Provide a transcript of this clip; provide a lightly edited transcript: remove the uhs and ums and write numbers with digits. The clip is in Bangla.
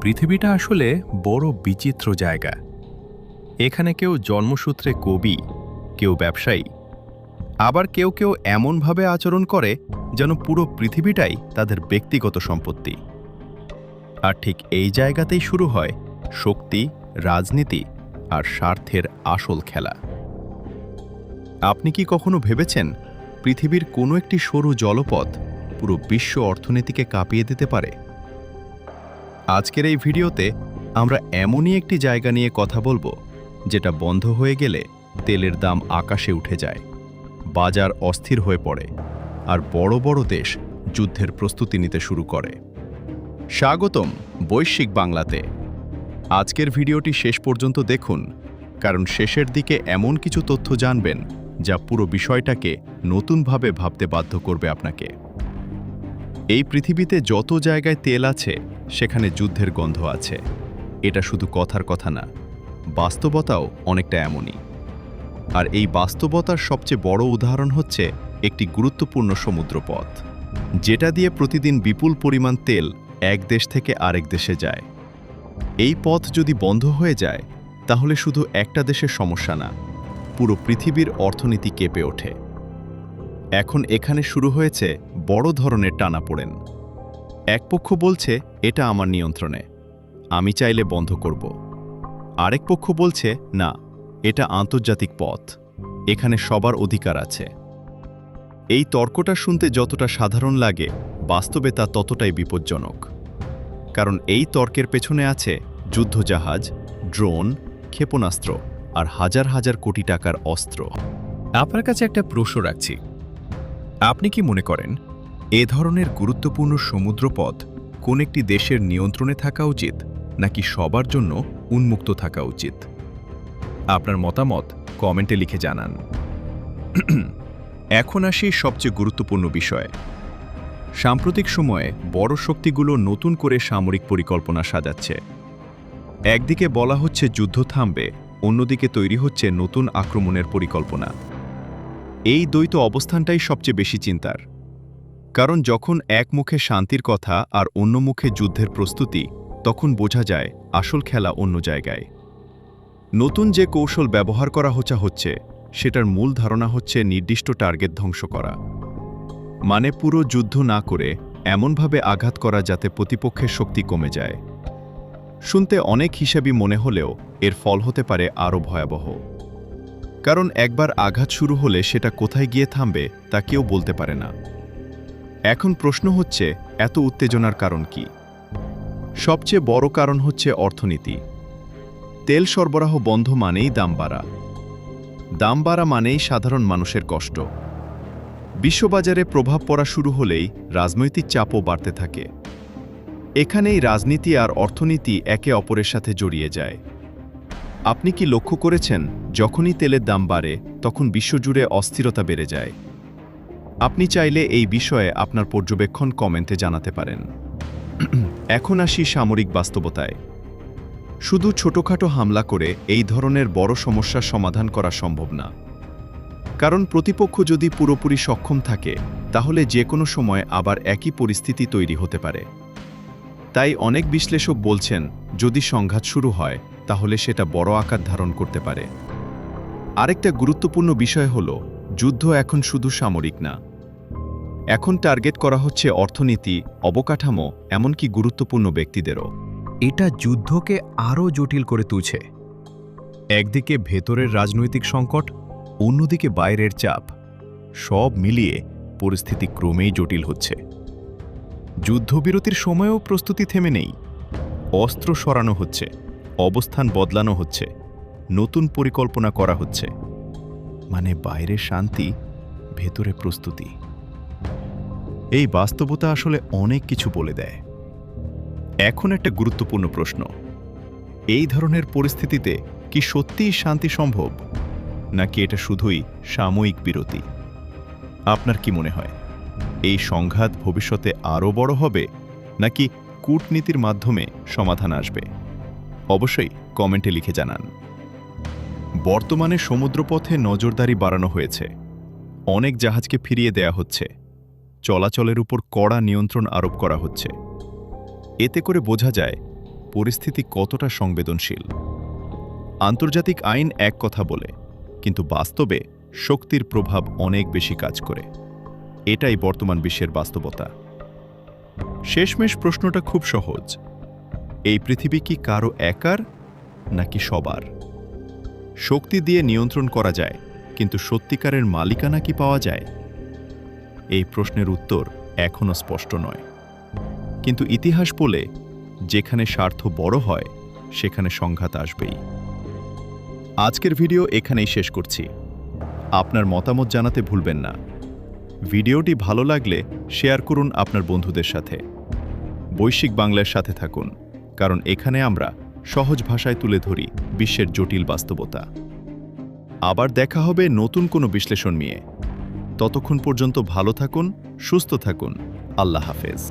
পৃথিবীটা আসলে বড় বিচিত্র জায়গা। এখানে কেউ জন্মসূত্রে কবি, কেউ ব্যবসায়ী, আবার কেউ কেউ এমনভাবে আচরণ করে যেন পুরো পৃথিবীটাই তাদের ব্যক্তিগত সম্পত্তি। আর ঠিক এই জায়গাতেই শুরু হয় শক্তি, রাজনীতি আর স্বার্থের আসল খেলা। আপনি কি কখনো ভেবেছেন পৃথিবীর কোনো একটি সরু জলপথ পুরো বিশ্ব অর্থনীতিকে কাঁপিয়ে দিতে পারে? আজকের এই ভিডিওতে আমরা এমনই একটি জায়গা নিয়ে কথা বলবো যেটা বন্ধ হয়ে গেলে তেলের দাম আকাশে উঠে যায়, বাজার অস্থির হয়ে পড়ে আর বড় বড় দেশ যুদ্ধের প্রস্তুতি নিতে শুরু করে। স্বাগতম বৈশ্বিক বাংলাতে। আজকের ভিডিওটি শেষ পর্যন্ত দেখুন, কারণ শেষের দিকে এমন কিছু তথ্য জানবেন যা পুরো বিষয়টাকে নতুনভাবে ভাবতে বাধ্য করবে আপনাকে। এই পৃথিবীতে যত জায়গায় তেল আছে সেখানে যুদ্ধের গন্ধ আছে। এটা শুধু কথার কথা না, বাস্তবতাও অনেকটা এমনই। আর এই বাস্তবতার সবচেয়ে বড় উদাহরণ হচ্ছে একটি গুরুত্বপূর্ণ সমুদ্রপথ, যেটা দিয়ে প্রতিদিন বিপুল পরিমাণ তেল এক দেশ থেকে আরেক দেশে যায়। এই পথ যদি বন্ধ হয়ে যায় তাহলে শুধু একটা দেশের সমস্যা না, পুরো পৃথিবীর অর্থনীতি কেঁপে ওঠে। এখন এখানে শুরু হয়েছে বড় ধরনের টানাপোড়েন। এক পক্ষ বলছে এটা আমার নিয়ন্ত্রণে, আমি চাইলে বন্ধ করব। আরেক পক্ষ বলছে না, এটা আন্তর্জাতিক পথ, এখানে সবার অধিকার আছে। এই তর্কটা শুনতে যতটা সাধারণ লাগে, বাস্তবে তা ততটাই বিপজ্জনক। কারণ এই তর্কের পেছনে আছে যুদ্ধজাহাজ, ড্রোন, ক্ষেপণাস্ত্র আর হাজার হাজার কোটি টাকার অস্ত্র। আপনার কাছে একটা প্রশ্ন রাখছি, আপনি কি মনে করেন এ ধরনের গুরুত্বপূর্ণ সমুদ্রপথ কোন একটি দেশের নিয়ন্ত্রণে থাকা উচিত, নাকি সবার জন্য উন্মুক্ত থাকা উচিত? আপনার মতামত কমেন্টে লিখে জানান। এখন আসি সবচেয়ে গুরুত্বপূর্ণ বিষয়ে। সাম্প্রতিক সময়ে বড় শক্তিগুলো নতুন করে সামরিক পরিকল্পনা সাজাচ্ছে। একদিকে বলা হচ্ছে যুদ্ধ থামবে, অন্যদিকে তৈরি হচ্ছে নতুন আক্রমণের পরিকল্পনা। এই দ্বৈত অবস্থানটাই সবচেয়ে বেশি চিন্তার। কারণ যখন এক মুখে শান্তির কথা আর অন্য মুখে যুদ্ধের প্রস্তুতি, তখন বোঝা যায় আসল খেলা অন্য জায়গায়। নতুন যে কৌশল ব্যবহার করা হচ্ছে সেটার মূল ধারণা হচ্ছে নির্দিষ্ট টার্গেট ধ্বংস করা। মানে পুরো যুদ্ধ না করে এমনভাবে আঘাত করা যাতে প্রতিপক্ষের শক্তি কমে যায়। শুনতে অনেক হিসাবই মনে হলেও এর ফল হতে পারে আরও ভয়াবহ। কারণ একবার আঘাত শুরু হলে সেটা কোথায় গিয়ে থামবে তা কেউ বলতে পারে না। এখন প্রশ্ন হচ্ছে, এত উত্তেজনার কারণ কি? সবচেয়ে বড় কারণ হচ্ছে অর্থনীতি। তেল সরবরাহ বন্ধ মানেই দাম বাড়া। দাম বাড়া মানেই সাধারণ মানুষের কষ্ট। বিশ্ববাজারে প্রভাব পড়া শুরু হলেই রাজনৈতিক চাপও বাড়তে থাকে। এখানেই রাজনীতি আর অর্থনীতি একে অপরের সাথে জড়িয়ে যায়। আপনি কি লক্ষ্য করেছেন, যখনই তেলের দাম বাড়ে তখন বিশ্বজুড়ে অস্থিরতা বেড়ে যায়? আপনি চাইলে এই বিষয়ে আপনার পর্যবেক্ষণ কমেন্টে জানাতে পারেন। এখন আসি সামরিক বাস্তবতায়। শুধু ছোটখাটো হামলা করে এই ধরনের বড় সমস্যার সমাধান করা সম্ভব না। কারণ প্রতিপক্ষ যদি পুরোপুরি সক্ষম থাকে তাহলে যে কোনো সময় আবার একই পরিস্থিতি তৈরি হতে পারে। তাই অনেক বিশ্লেষক বলছেন, যদি সংঘাত শুরু হয় তাহলে সেটা বড় আকার ধারণ করতে পারে। আরেকটা গুরুত্বপূর্ণ বিষয় হল, যুদ্ধ এখন শুধু সামরিক না। এখন টার্গেট করা হচ্ছে অর্থনীতি, অবকাঠামো, এমনকি গুরুত্বপূর্ণ ব্যক্তিদেরও। এটা যুদ্ধকে আরও জটিল করে তুলছে। একদিকে ভেতরের রাজনৈতিক সংকট, অন্যদিকে বাইরের চাপ, সব মিলিয়ে পরিস্থিতি ক্রমেই জটিল হচ্ছে। যুদ্ধবিরতির সময়ও প্রস্তুতি থেমে নেই। অস্ত্র সরানো হচ্ছে, অবস্থান বদলানো হচ্ছে, নতুন পরিকল্পনা করা হচ্ছে। মানে বাইরে শান্তি, ভেতরে প্রস্তুতি। এই বাস্তবতা আসলে অনেক কিছু বলে দেয়। এখন একটা গুরুত্বপূর্ণ প্রশ্ন, এই ধরনের পরিস্থিতিতে কি সত্যিই শান্তি সম্ভব, নাকি এটা শুধুই সাময়িক বিরতি? আপনার কি মনে হয়, এই সংঘাত ভবিষ্যতে আরও বড় হবে, নাকি কূটনীতির মাধ্যমে সমাধান আসবে? অবশ্যই কমেন্টে লিখে জানান। বর্তমানে সমুদ্রপথে নজরদারি বাড়ানো হয়েছে। অনেক জাহাজকে ফিরিয়ে দেয়া হচ্ছে, চলাচলের উপর কড়া নিয়ন্ত্রণ আরোপ করা হচ্ছে। এতে করে বোঝা যায় পরিস্থিতি কতটা সংবেদনশীল। আন্তর্জাতিক আইন এক কথা বলে, কিন্তু বাস্তবে শক্তির প্রভাব অনেক বেশি কাজ করে। এটাই বর্তমান বিশ্বের বাস্তবতা। শেষমেশ প্রশ্নটা খুব সহজ। এই পৃথিবী কি কারো একার নাকি সবার? শক্তি দিয়ে নিয়ন্ত্রণ করা যায়, কিন্তু সত্যিকারের মালিকানা কি পাওয়া যায়? এই প্রশ্নের উত্তর এখনও স্পষ্ট নয়। কিন্তু ইতিহাস বলে, যেখানে স্বার্থ বড় হয় সেখানে সংঘাত আসবেই। আজকের ভিডিও এখানেই শেষ করছি। আপনার মতামত জানাতে ভুলবেন না। ভিডিওটি ভালো লাগলে শেয়ার করুন আপনার বন্ধুদের সাথে। বৈশ্বিক বাংলার সাথে থাকুন, কারণ এখানে আমরা সহজ ভাষায় তুলে ধরি বিশ্বের জটিল বাস্তবতা। আবার দেখা হবে নতুন কোনো বিশ্লেষণ নিয়ে। ততক্ষণ পর্যন্ত ভালো থাকুন, সুস্থ থাকুন। আল্লাহ হাফেজ।